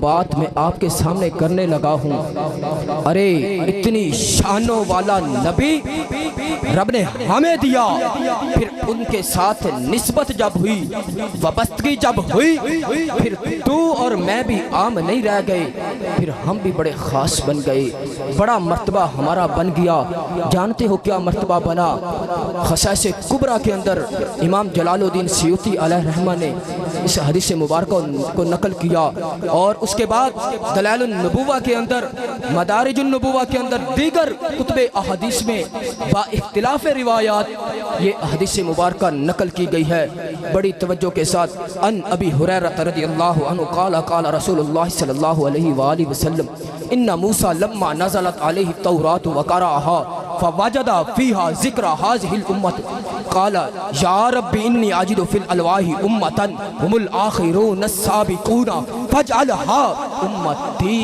بات میں آپ کے سامنے کرنے لگا ہوں، ارے اتنی شانوں والا نبی رب نے ہمیں دیا، پھر ان کے ساتھ نسبت جب ہوئی، وابستگی جب ہوئی، پھر تو اور میں بھی عام نہیں رہ گئے، پھر ہم بھی بڑے خاص بن گئے، بڑا مرتبہ ہمارا بن گیا۔ جانتے ہو کیا مرتبہ بنا؟ خصائص کبریٰ کے اندر امام جلال الدین سیوطی علیہ رحمہ نے اس حدیث مبارکہ کو نقل کیا، اور اس کے بعد دلائل النبوہ کے اندر، مدارج النبوہ کے اندر، دیگر کتب احادیث میں با اختلاف روایات یہ حدیث مبارکہ نقل کی گئی ہے۔ بڑی توجہ کے ساتھ ان ابی ہریرہ رضی اللہ عنہ قال قال رسول اللہ صلی اللہ علیہ وآلہ وسلم ان موسیٰ لما نزلت علیہ التوراۃ وقرأها فوجد فیہا ذکر هذه الامت قال یا رب انی اجد فی الالواح امتا هم الآخرون السابقون فاجعلها امتی۔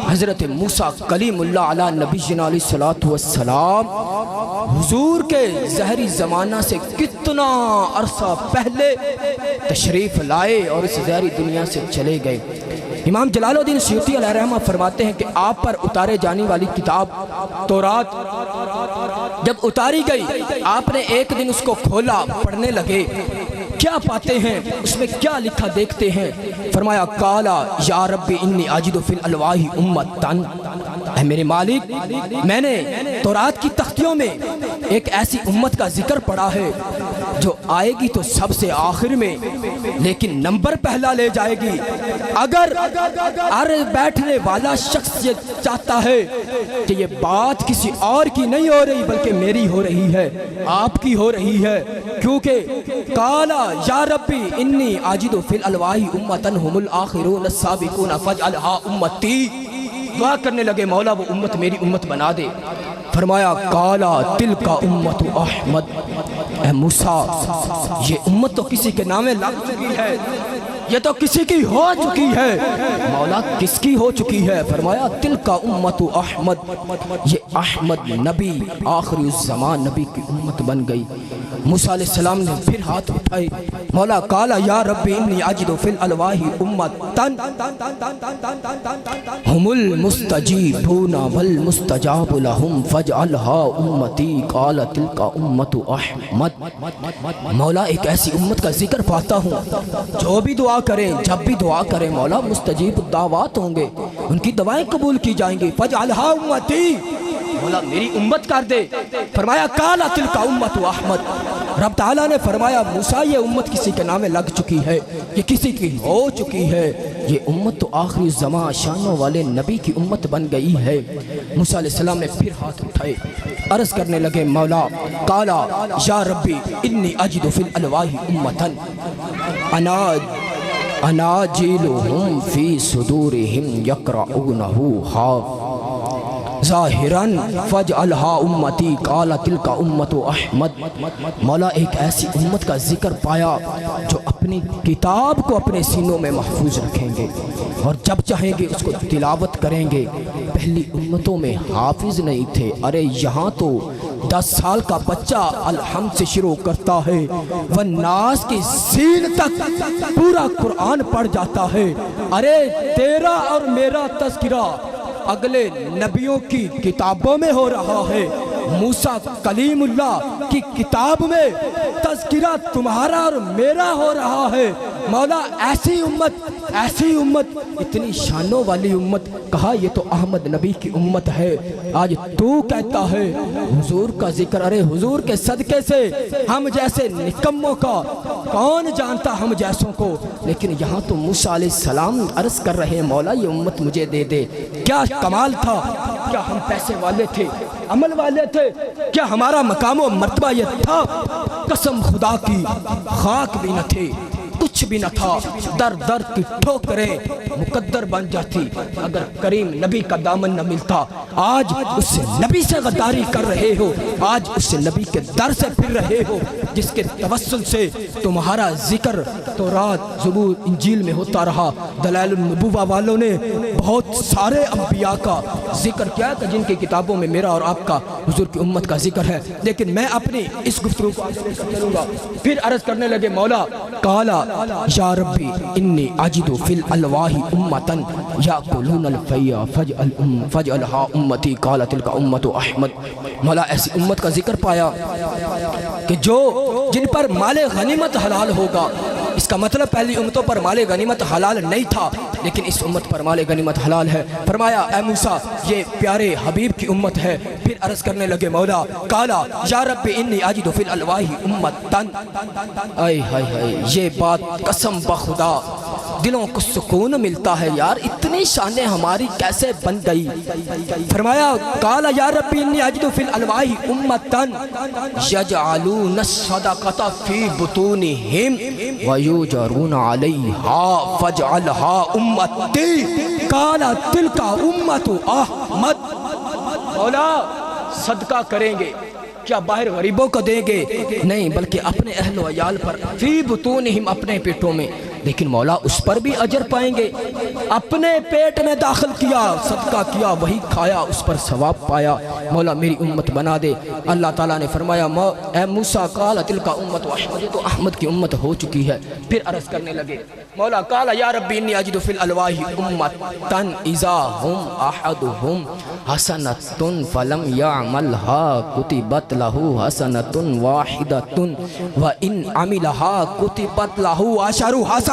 حضرت موسیٰ کلیم اللہ علیہ نبینا علیہ السلام حضور کے ظہری زمانہ سے کتنا عرصہ پہلے تشریف لائے اور اس ظہری دنیا سے چلے گئے۔ امام جلال الدین سیوطی علیہ رحمہ فرماتے ہیں کہ آپ پر اتارے جانے والی کتاب تورات جب اتاری گئی، آپ نے ایک دن اس کو کھولا، پڑھنے لگے، کیا پاتے ہیں اس میں، کیا لکھا دیکھتے ہیں؟ فرمایا قالا یا رب انی اجد فی الالواح امتن، اے میرے مالک میں نے تورات کی تختیوں میں ایک ایسی امت کا ذکر پڑھا ہے جو آئے گی تو سب سے آخر میں، لیکن نمبر پہلا لے جائے گی۔ اگر بیٹھنے والا شخص یہ چاہتا ہے کہ یہ بات کسی اور کی نہیں ہو رہی بلکہ میری ہو رہی ہے، آپ کی ہو رہی ہے، کیونکہ قالا یا ربی انی اجد فی الالواح امتن هم الآخرون السابقون فاجعلها امتی، دعا کرنے لگے مولا وہ امت میری امت بنا دے۔ فرمایا قالا تلک امت احمد، اے موسیٰ یہ امت تو کسی کے نامے لگ چکی ہے، یہ تو کسی کی ہو چکی ہے۔ مولا کس کی ہو چکی ہے؟ فرمایا تلک امت احمد، یہ احمد نبی آخری الزمان نبی کی امت بن گئی۔ موسیٰ علیہ السلام نے پھر ہاتھ اٹھائے، مولا قالا یا ربی انی اجد فی الالواح امتن هم المستجیبون والمستجاب لهم فاجعلها امتی قال تلک امت احمد۔ مولا ایک ایسی امت کا ذکر پاتا ہوں جو بھی دعا کریں، جب بھی دعا کریں مولا مستجیب الدعوات ہوں گے، ان کی دعائیں قبول کی جائیں گی۔ فاجعلها امتی، مولا میری امت کر دے۔ فرمایا قال تلک امت احمد، رب تعالیٰ نے فرمایا موسیٰ یہ امت کسی کے نامے لگ چکی ہے، یہ کسی کی ہو چکی ہے، یہ امت تو آخری زمان شانوں والے نبی کی امت بن گئی ہے۔ موسیٰ علیہ السلام نے پھر ہاتھ اٹھائے، عرض کرنے لگے مولا قالا یا ربی انی اجد فی الالواح امتن اناجیلہم فی صدورہم یقرؤونہ ظاہراً فاجعلها امتی قال تلک امت احمد۔ مولا ایک ایسی امت کا ذکر پایا جو اپنی کتاب کو اپنے سینوں میں محفوظ رکھیں گے اور جب چاہیں گے اس کو تلاوت کریں گے۔ پہلی امتوں میں حافظ نہیں تھے، ارے یہاں تو 10 سال کا بچہ الحمد سے شروع کرتا ہے، والناس کی سین تک پورا قرآن پڑھ جاتا ہے۔ ارے تیرا اور میرا تذکرہ اگلے نبیوں کی کتابوں میں ہو رہا ہے، موسیٰ کلیم اللہ کی کتاب میں تذکرہ تمہارا اور میرا ہو رہا ہے۔ مولا ایسی امت اتنی شانوں والی امت، کہا یہ تو احمد نبی کی امت ہے۔ آج تو کہتا ہے حضور کا ذکر، ارے حضور کے صدقے سے ہم جیسے نکموں کا کون جانتا ہم جیسوں کو، لیکن یہاں تو موسیٰ علیہ السلام عرض کر رہے ہیں مولا یہ امت مجھے دے دے۔ کیا کمال تھا، کیا ہم پیسے والے تھے، عمل والے تھے، کیا ہمارا مقام و مرتبہ یہ تھا؟ قسم خدا کی خاک بھی نہ تھے، کچھ بھی نہ تھا، در در کی ٹھوکریں مقدر بن جاتی اگر کریم نبی کا دامن نہ ملتا۔ آج اس سے نبی سے غداری کر رہے ہو، آج اس سے نبی کے در سے پھر رہے ہو، جس کے توسل سے تمہارا ذکر تورات زبور انجیل میں ہوتا رہا۔ دلائل النبوہ والوں نے بہت سارے انبیاء کا ذکر کیا کہ جن کی کتابوں میں میرا اور آپ کا حضور کی امت کا ذکر ہے، لیکن میں اپنی اس گفتگو کو آگے لے کر چلوں گا۔ پھر عرض کرنے لگے مولا قالا یا ربی انی اجد فی الالواح امتا یاکلون الفیع فاجعلھا امتی قال تلک امت احمد۔ مولا ایسی امت کا ذکر پایا کہ جن پر مال غنیمت حلال ہوگا۔ اس کا مطلب پہلی امتوں پر مال غنیمت حلال نہیں تھا، لیکن اس امت پر مال غنیمت حلال ہے۔ فرمایا اے موسیٰ یہ پیارے حبیب کی امت ہے۔ پھر عرض کرنے لگے مولا قالا یا رب انی اجد فی الالواح امتن۔ آئے ہائے ہائے، یہ بات قسم بخدا دلوں کو سکون ملتا ہے یار، اتنی شانیں ہماری کیسے بن گئی۔ فرمایا قال یا رب انی اجد فی الالواح امتن یجعلون الصدقۃ فی بطونہم ویجرون علیہا فاجعلھا امتی قال تلک امت احمد۔ مولا صدقہ کریں گے کیا باہر غریبوں کو دیں گے؟ نہیں، بلکہ اپنے اہل و عیال پر، فی بطونہم اپنے پیٹوں میں، لیکن مولا اس پر بھی اجر پائیں گے۔ اپنے پیٹ میں داخل کیا، صدقہ کیا، وہی کھایا، اس پر ثواب پایا۔ مولا میری امت بنا دے۔ اللہ تعالیٰ نے فرمایا اے موسیٰ قال تلک امت احمد، تو احمد کی امت ہو چکی ہے۔ پھر عرض کرنے لگے مولا قال یا رب انی اجد فی الالواح امتا اذا ہم احدہم حسنۃ فلم یعملها کتبت لہ حسنۃ واحدۃ وان عملها کتبت لہ عشر حسنات۔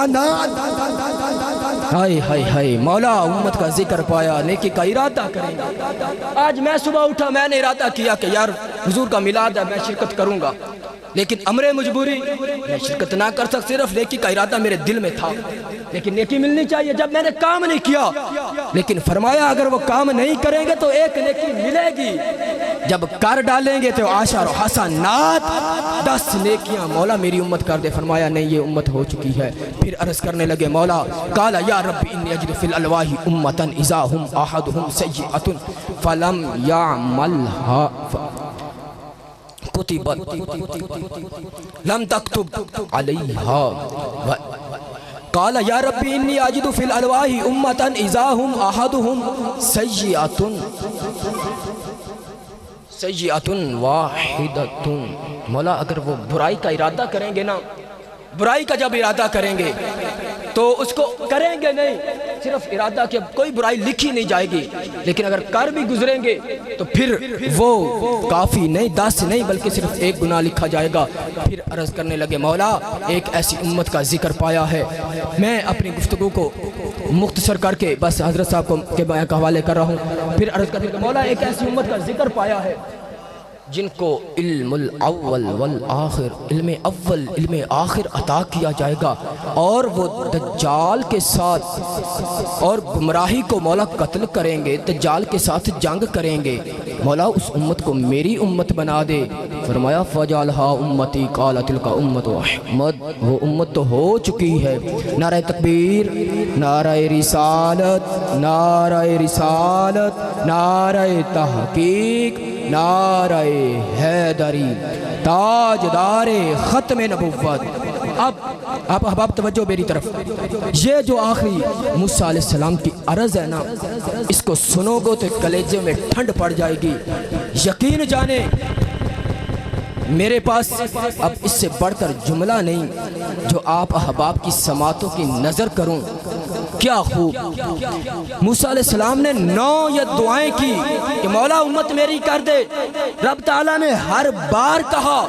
ہائے ہائے ہائے، مولا امت کا ذکر پایا، نیکی کا ارادہ کریں گے۔ آج میں صبح اٹھا، میں نے ارادہ کیا کہ یار حضور کا میلاد ہے، میں شرکت کروں گا، لیکن امر مجبوری میں شرکت نہ کر سکتا، صرف نیکی کا ارادہ میرے دل میں تھا، لیکن نیکی ملنی چاہیے جب میں نے کام نہیں کیا۔ لیکن فرمایا اگر وہ کام نہیں کریں گے تو ایک نیکی ملے گی، جب کر ڈالیں گے تو عشر حسنات، 10 نیکیاں مولا میری امت کر دے۔ فرمایا نہیں، یہ امت ہو چکی ہے۔ پھر عرض کرنے لگے مولا قال یا رب انی اجد فی الالواح امتا اذا ہم احدہم سیئۃ فلم یعملها کتبت لم تکتب علیہا۔ قال یا رب انی اجد فی الالواح امتا اذا ہم احدہم سیئۃ واحدۃ۔ مولا اگر وہ برائی کا ارادہ کریں گے نا، برائی کا جب ارادہ کریں گے تو اس کو کریں گے نہیں، صرف ارادہ کہ کوئی برائی لکھی نہیں جائے گی، لیکن اگر کر بھی گزریں گے تو پھر وہ کافی نہیں، 10 نہیں بلکہ صرف 1 گناہ لکھا جائے گا۔ پھر عرض کرنے لگے مولا ایک ایسی امت کا ذکر پایا ہے۔ میں اپنی گفتگو کو مختصر کر کے بس حضرت صاحب کے بیان کا حوالے کر رہا ہوں۔ پھر عرض کرنے لگے مولا ایک ایسی امت کا ذکر پایا ہے جن کو علم الاول والآخر، علم اول علم آخر عطا کیا جائے گا، اور وہ دجال کے ساتھ اور گمراہی کو مولا قتل کریں گے، دجال کے ساتھ جنگ کریں گے۔ مولا اس امت کو میری امت بنا دے۔ فرمایا فجعلھا امتی قال تلک امت احمد، وہ امت تو ہو چکی ہے۔ نعرہ تکبیر، نعرہ رسالت، نعرہ رسالت، نعرہ تحقیق، نعرہ حیدری، تاجدار ختم نبوت۔ اب احباب توجہ میری طرف، یہ جو آخری موسیٰ علیہ السلام کی عرض ہے نا، اس کو سنو گو تو کلیجے میں ٹھنڈ پڑ جائے گی۔ یقین جانے میرے پاس اب اس سے بڑھ کر جملہ نہیں جو آپ احباب کی سماعتوں کی نظر کروں۔ کیا خوب موسیٰ علیہ السلام نے 9 یہ دعائیں کی کہ مولا امت میری کر دے۔ رب تعالیٰ نے ہر بار کہا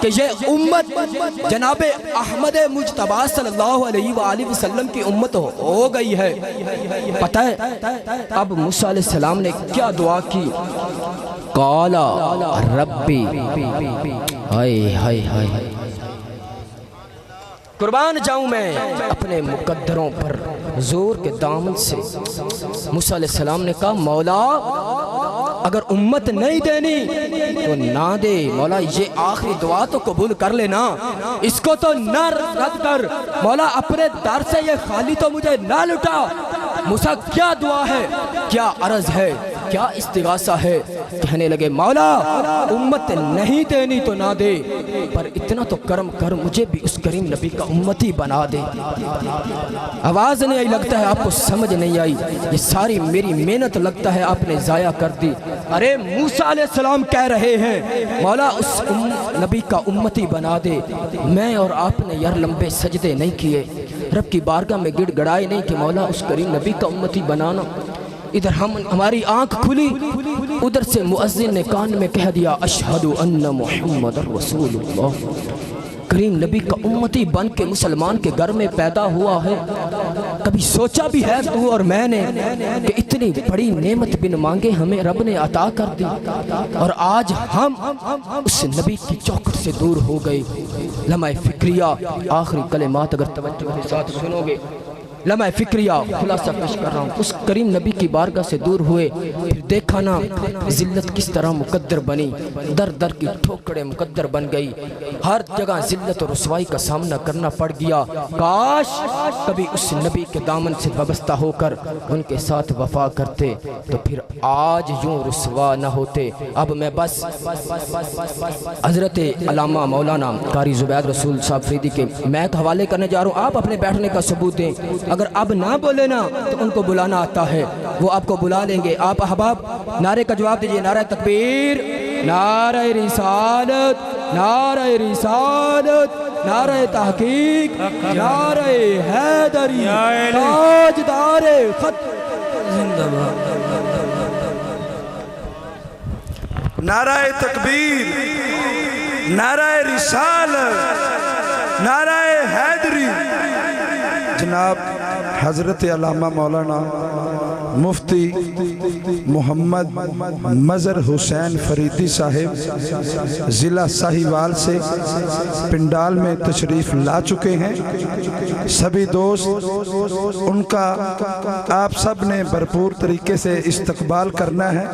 کہ یہ امت جناب احمد مجتبیٰ صلی اللہ علیہ وآلہ وسلم کی امت ہو گئی ہے۔ پتہ ہے اب موسیٰ علیہ السلام نے کیا دعا کی؟ قالا ربی، ہائے ہائے ہائے، قربان جاؤں میں اپنے مقدروں پر حضور کے دامن سے۔ موسیٰ علیہ السلام نے کہا مولا اگر امت نہیں دینی تو نہ دے، مولا یہ آخری دعا تو قبول کر لینا، اس کو تو نہ رد کر، مولا اپنے در سے یہ خالی تو مجھے نہ لٹا۔ موسیٰ کیا دعا ہے، کیا عرض ہے؟ کیا استغاثہ ہے؟ کہنے لگے مولا امت نہیں دینی تو نہ دے، پر اتنا تو کرم کر مجھے بھی اس کریم نبی کا امتی بنا دے۔ آواز نہیں آئی، لگتا ہے آپ کو سمجھ نہیں آئی، یہ ساری میری محنت لگتا ہے آپ نے ضائع کر دی۔ ارے موسیٰ علیہ السلام کہہ رہے ہیں مولا اس نبی کا امتی بنا دے، میں اور آپ نے یار لمبے سجدے نہیں کیے، رب کی بارگاہ میں گڑ گڑائے نہیں کہ مولا اس کریم نبی کا امتی بنانا۔ ادھر ہماری آنکھ کھلی، ادھر سے مؤذن نے کان میں کہہ دیا اشہد ان محمد رسول اللہ۔ کریم نبی کا امتی بن کے مسلمان کے گھر میں پیدا ہوا ہے۔ کبھی سوچا بھی ہے تو اور میں نے کہ اتنی بڑی نعمت بن مانگے ہمیں رب نے عطا کر دی، اور آج ہم اس نبی کی چوکھٹ سے دور ہو گئے۔ لمحہ فکریہ آخری کلمات اگر توجہ کے ساتھ سنو گے، لمحہ فکریہ خلاصہ پیش کر رہا ہوں، اس کریم نبی کی بارگاہ سے دور ہوئے، پھر دیکھا نا ذلت کس طرح مقدر بنی، در در کی ٹھوکریں مقدر بن گئی، ہر جگہ ذلت اور رسوائی کا سامنا کرنا پڑ گیا۔ کاش کبھی اس نبی کے دامن سے وابستہ ہو کر ان کے ساتھ وفا کرتے تو پھر آج یوں رسوا نہ ہوتے۔ اب میں بس حضرت علامہ مولانا قاری زبید رسول صاحب فریدی کے میں حوالے کرنے جا رہا ہوں، آپ اپنے بیٹھنے کا ثبوت دیں۔ اگر اب نہ بولے نا تو ان کو بلانا آتا ہے، وہ آپ کو بلا لیں گے۔ آپ احباب نعرے کا جواب دیجئے، نعرہ تکبیر، نعرہ رسالت، نعرہ رسالت، نعرہ تحقیق، نعرہ حیدری، تاجدار خط زندہ باد۔ نعرہ تکبیر، نعرہ رسالت، نعرہ حیدری۔ جناب حضرت علامہ مولانا مفتی محمد مظہر حسین فریدی صاحب ضلع ساہیوال سے پنڈال میں تشریف لا چکے ہیں۔ سبھی دوست ان کا آپ سب نے بھرپور طریقے سے استقبال کرنا ہے۔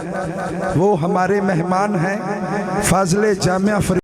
وہ ہمارے مہمان ہیں فاضل جامعہ